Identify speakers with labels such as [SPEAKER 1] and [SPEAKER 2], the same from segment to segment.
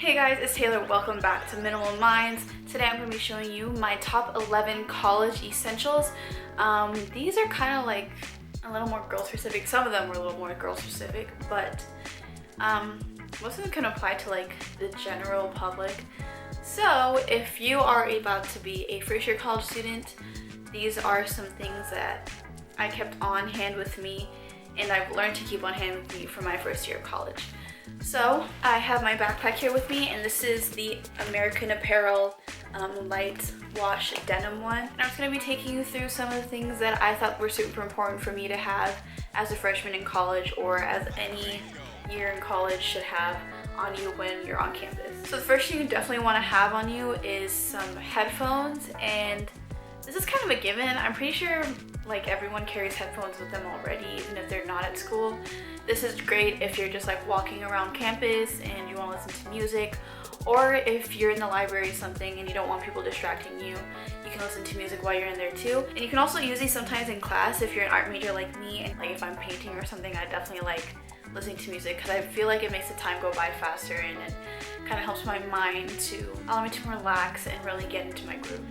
[SPEAKER 1] Hey guys, it's Taylor. Welcome back to Minimal Minds. Today I'm going to be showing you my top 11 college essentials. These are kind of like a little more girl specific. Some of them were a little more girl specific, but most of them can apply to like the general public. So if you are about to be a first year college student, these are some things that I kept on hand with me and I've learned to keep on hand with me for my first year of college. So I have my backpack here with me, and this is the American Apparel light wash denim one. And I'm just going to be taking you through some of the things that I thought were super important for me to have as a freshman in college, or as any year in college should have on you when you're on campus. So the first thing you definitely want to have on you is some headphones, and this is kind of a given. I'm pretty sure like everyone carries headphones with them already, even if they're not at school. This is great if you're just like walking around campus and you want to listen to music, or if you're in the library or something and you don't want people distracting you, you can listen to music while you're in there too. And you can also use these sometimes in class if you're an art major like me, and like if I'm painting or something, I definitely like listening to music because I feel like it makes the time go by faster, and it kind of helps my mind to allow me to relax and really get into my groove.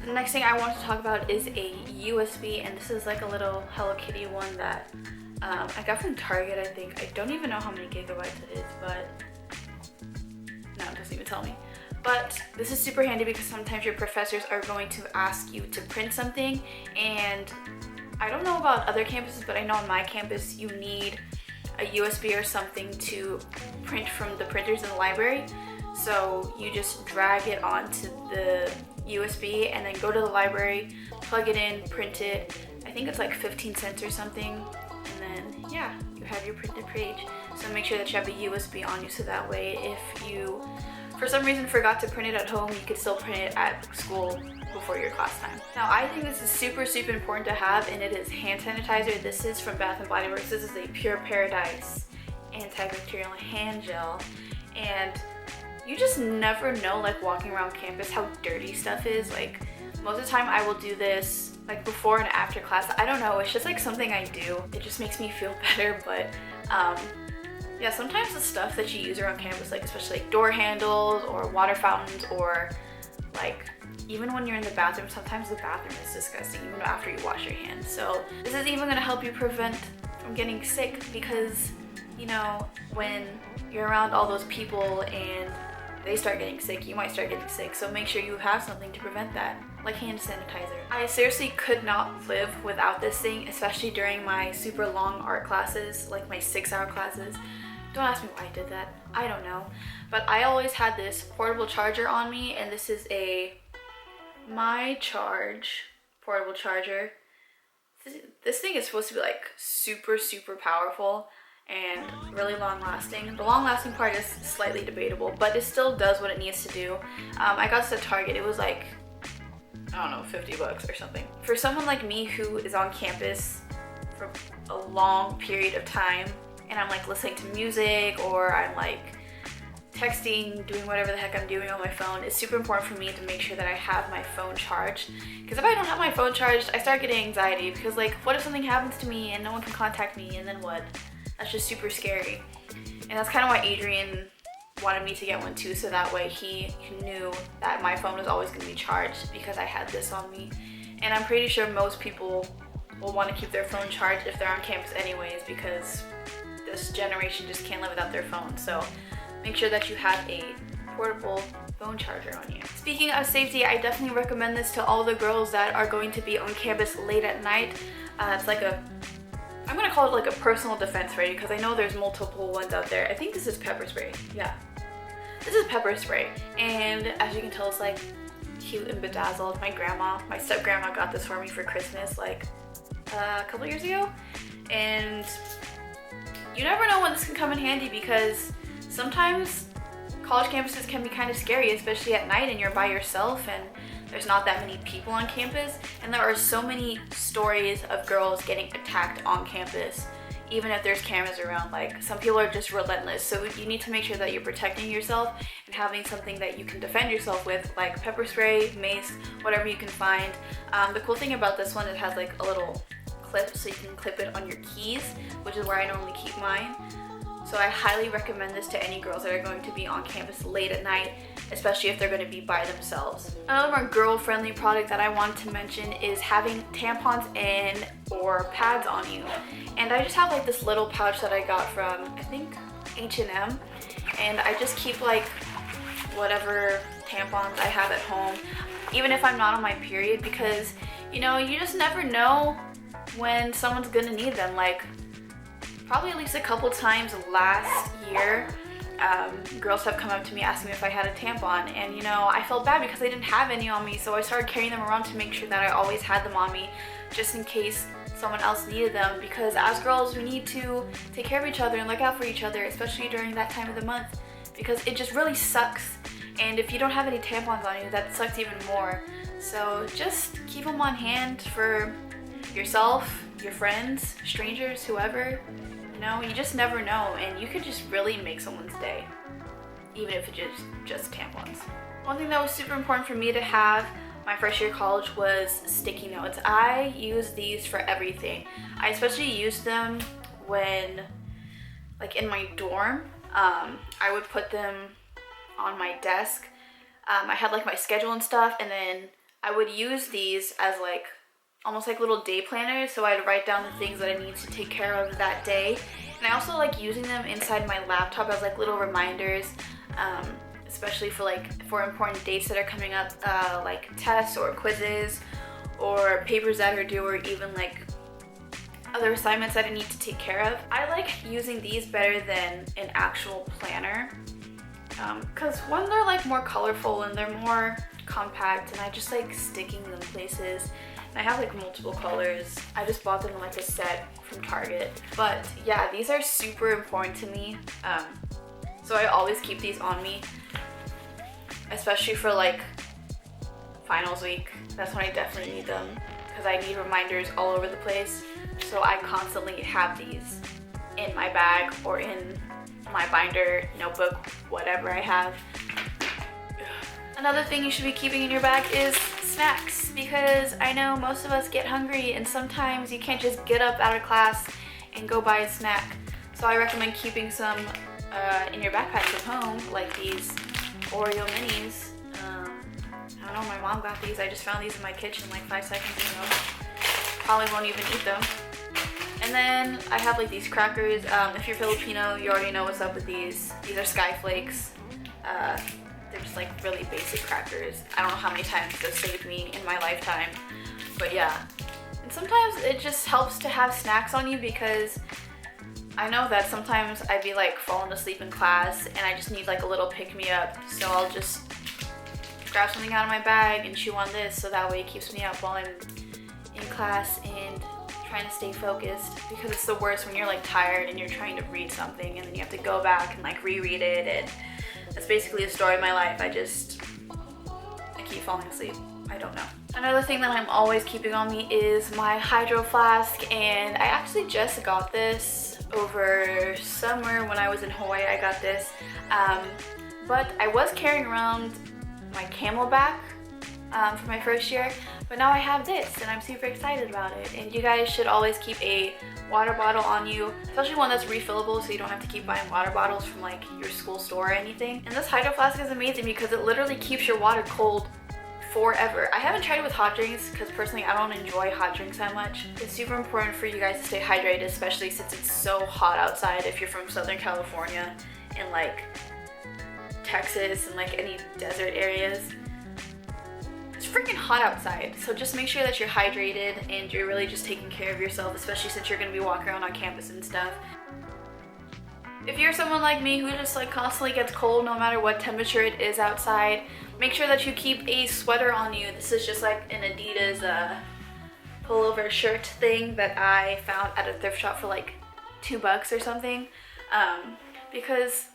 [SPEAKER 1] The next thing I want to talk about is a USB, and this is like a little Hello Kitty one that I got from Target, I think. I don't even know how many gigabytes it is, but no, it doesn't even tell me. But this is super handy because sometimes your professors are going to ask you to print something, and I don't know about other campuses, but I know on my campus you need a USB or something to print from the printers in the library. So you just drag it onto the USB and then go to the library, plug it in, print it. I think it's like 15 cents or something. And then yeah, you have your printed page. So make sure that you have a USB on you, so that way if you for some reason forgot to print it at home, you could still print it at school before your class time. Now I think this is super important to have, and it is hand sanitizer. This is from Bath & Body Works. This is a Pure Paradise antibacterial hand gel, and you just never know, like walking around campus, how dirty stuff is. Like most of the time I will do this like before and after class. I don't know, it's just like something I do. It just makes me feel better. But yeah, sometimes the stuff that you use around campus, like especially like door handles or water fountains, or like even when you're in the bathroom, sometimes the bathroom is disgusting even after you wash your hands. So this is even going to help you prevent from getting sick, because you know, when you're around all those people and they start getting sick, you might start getting sick. So make sure you have something to prevent that, like hand sanitizer. I seriously could not live without this thing, especially during my super long art classes, like my 6-hour classes. Don't ask me why I did that. I don't know. But I always had this portable charger on me, and this is a My Charge portable charger. This thing is supposed to be like super powerful and really long lasting. The long lasting part is slightly debatable, but it still does what it needs to do. I got this at Target. It was like, I don't know, 50 bucks or something. For someone like me who is on campus for a long period of time, and I'm like listening to music, or I'm like texting, doing whatever the heck I'm doing on my phone, it's super important for me to make sure that I have my phone charged. Because if I don't have my phone charged, I start getting anxiety, because like, what if something happens to me and no one can contact me, and then what? That's just super scary. And that's kind of why Adrian wanted me to get one too, so that way he knew that my phone was always going to be charged, because I had this on me. And I'm pretty sure most people will want to keep their phone charged if they're on campus anyways, because this generation just can't live without their phone. So make sure that you have a portable phone charger on you. Speaking of safety, I definitely recommend this to all the girls that are going to be on campus late at night. It's like I'm gonna call it like a personal defense spray, because I know there's multiple ones out there. I think this is pepper spray. Yeah, this is pepper spray, and as you can tell, it's like cute and bedazzled. My step grandma got this for me for Christmas like a couple years ago, and you never know when this can come in handy, because sometimes college campuses can be kind of scary, especially at night and you're by yourself and there's not that many people on campus. And there are so many stories of girls getting attacked on campus, even if there's cameras around. Like, some people are just relentless. So you need to make sure that you're protecting yourself and having something that you can defend yourself with, like pepper spray, mace, whatever you can find. The cool thing about this one, it has like a little clip, so you can clip it on your keys, which is where I normally keep mine. So I highly recommend this to any girls that are going to be on campus late at night, especially if they're going to be by themselves. Another more girl-friendly product that I want to mention is having tampons and or pads on you. And I just have like this little pouch that I got from, I think, H&M, and I just keep like whatever tampons I have at home, even if I'm not on my period, because you know, you just never know when someone's gonna need them. Like probably at least a couple times last year, girls have come up to me asking me if I had a tampon, and you know, I felt bad because I didn't have any on me, so I started carrying them around to make sure that I always had them on me, just in case someone else needed them, because as girls we need to take care of each other and look out for each other, especially during that time of the month, because it just really sucks. And if you don't have any tampons on you, that sucks even more. So just keep them on hand for yourself, your friends, strangers, whoever. You know, you just never know, and you could just really make someone's day, even if it's just tampons. One thing that was super important for me to have my first year of college was sticky notes. I use these for everything. I especially used them when, like in my dorm, I would put them on my desk. I had like my schedule and stuff, and then I would use these as like almost like little day planners, so I'd write down the things that I need to take care of that day. And I also like using them inside my laptop as like little reminders, especially for important dates that are coming up, like tests or quizzes or papers that are due, or even like other assignments that I need to take care of. I like using these better than an actual planner, because one, they're like more colorful and they're more compact, and I just like sticking them places. And I have like multiple colors. I just bought them in like a set from Target. But yeah, these are super important to me. So I always keep these on me, especially for like finals week. That's when I definitely need them, because I need reminders all over the place. So I constantly have these in my bag or in my binder, notebook, whatever I have. Another thing you should be keeping in your bag is snacks, because I know most of us get hungry and sometimes you can't just get up out of class and go buy a snack. So I recommend keeping some in your backpacks at home, like these Oreo minis. I don't know, my mom got these. I just found these in my kitchen like 5 seconds ago. Probably won't even eat them. And then I have like these crackers. If you're Filipino, you already know what's up with these. These are Sky Flakes. They're just like really basic crackers. I don't know how many times they've saved me in my lifetime, but yeah. And sometimes it just helps to have snacks on you, because I know that sometimes I'd be like falling asleep in class and I just need like a little pick-me-up, so I'll just grab something out of my bag and chew on this, so that way it keeps me up while I'm in class and trying to stay focused, because it's the worst when you're like tired and you're trying to read something and then you have to go back and like reread it, and that's basically the story of my life. I keep falling asleep. I don't know. Another thing that I'm always keeping on me is my hydro flask, and I actually just got this over summer when I was in Hawaii. I got this, but I was carrying around my Camelback for my first year, but now I have this and I'm super excited about it. And you guys should always keep a water bottle on you, especially one that's refillable, so you don't have to keep buying water bottles from like your school store or anything. And this hydro flask is amazing because it literally keeps your water cold forever. I haven't tried it with hot drinks because personally I don't enjoy hot drinks that much. It's super important for you guys to stay hydrated, especially since it's so hot outside. If you're from Southern California and like Texas and like any desert areas, it's freaking hot outside. So just make sure that you're hydrated and you're really just taking care of yourself, especially since you're going to be walking around on campus and stuff. If you're someone like me who just like constantly gets cold no matter what temperature it is outside, make sure that you keep a sweater on you. This is just like an Adidas pullover shirt thing that I found at a thrift shop for like $2 or something, because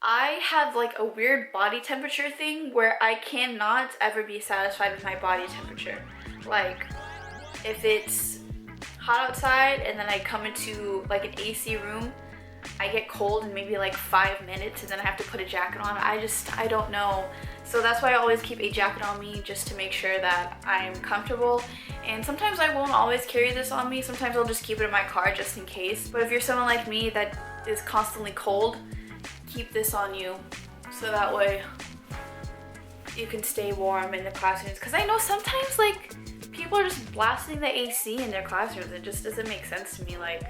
[SPEAKER 1] I have like a weird body temperature thing where I cannot ever be satisfied with my body temperature. Like if it's hot outside and then I come into like an AC room, I get cold in maybe like 5 minutes and then I have to put a jacket on. I don't know. So that's why I always keep a jacket on me, just to make sure that I'm comfortable. And sometimes I won't always carry this on me. Sometimes I'll just keep it in my car just in case. But if you're someone like me that is constantly cold, keep this on you so that way you can stay warm in the classrooms. Because I know sometimes like people are just blasting the AC in their classrooms. It just doesn't make sense to me. Like,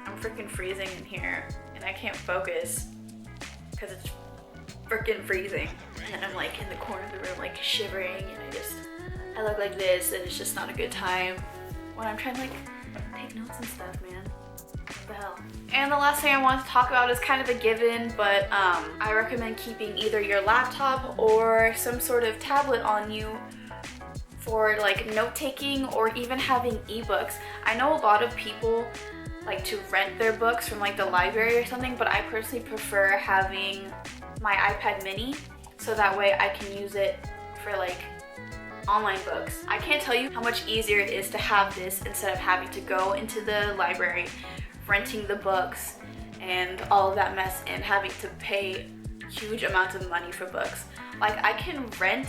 [SPEAKER 1] I'm freaking freezing in here and I can't focus because it's freaking freezing. And then I'm like in the corner of the room like shivering, and I look like this, and it's just not a good time when I'm trying to like take notes and stuff, man. What the hell? And the last thing I want to talk about is kind of a given, but I recommend keeping either your laptop or some sort of tablet on you for like note-taking or even having ebooks. I know a lot of people like to rent their books from like the library or something, but I personally prefer having my iPad mini so that way I can use it for like online books. I can't tell you how much easier it is to have this instead of having to go into the library, renting the books and all of that mess, and having to pay huge amounts of money for books. Like, I can rent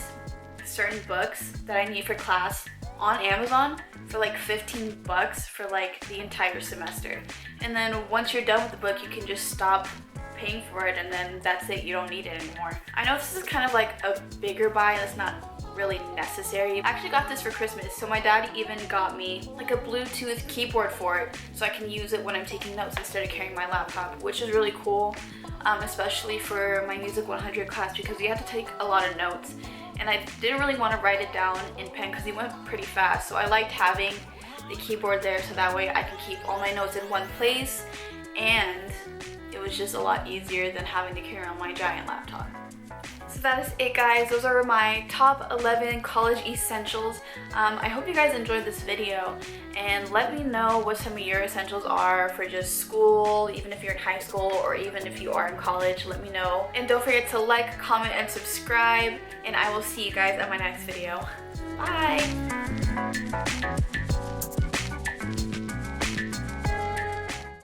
[SPEAKER 1] certain books that I need for class on Amazon for like 15 bucks for like the entire semester. And then once you're done with the book, you can just stop paying for it, and then that's it. You don't need it anymore. I know this is kind of like a bigger buy that's not really necessary. I actually got this for Christmas, so my dad even got me like a Bluetooth keyboard for it so I can use it when I'm taking notes instead of carrying my laptop, which is really cool, especially for my Music 100 class, because we had to take a lot of notes and I didn't really want to write it down in pen because he went pretty fast, so I liked having the keyboard there so that way I can keep all my notes in one place, and it was just a lot easier than having to carry on my giant laptop. So that is it, guys. Those are my top 11 college essentials. I hope you guys enjoyed this video, and let me know what some of your essentials are for just school, even if you're in high school or even if you are in college. Let me know. And don't forget to like, comment, and subscribe, and I will see you guys at my next video. Bye!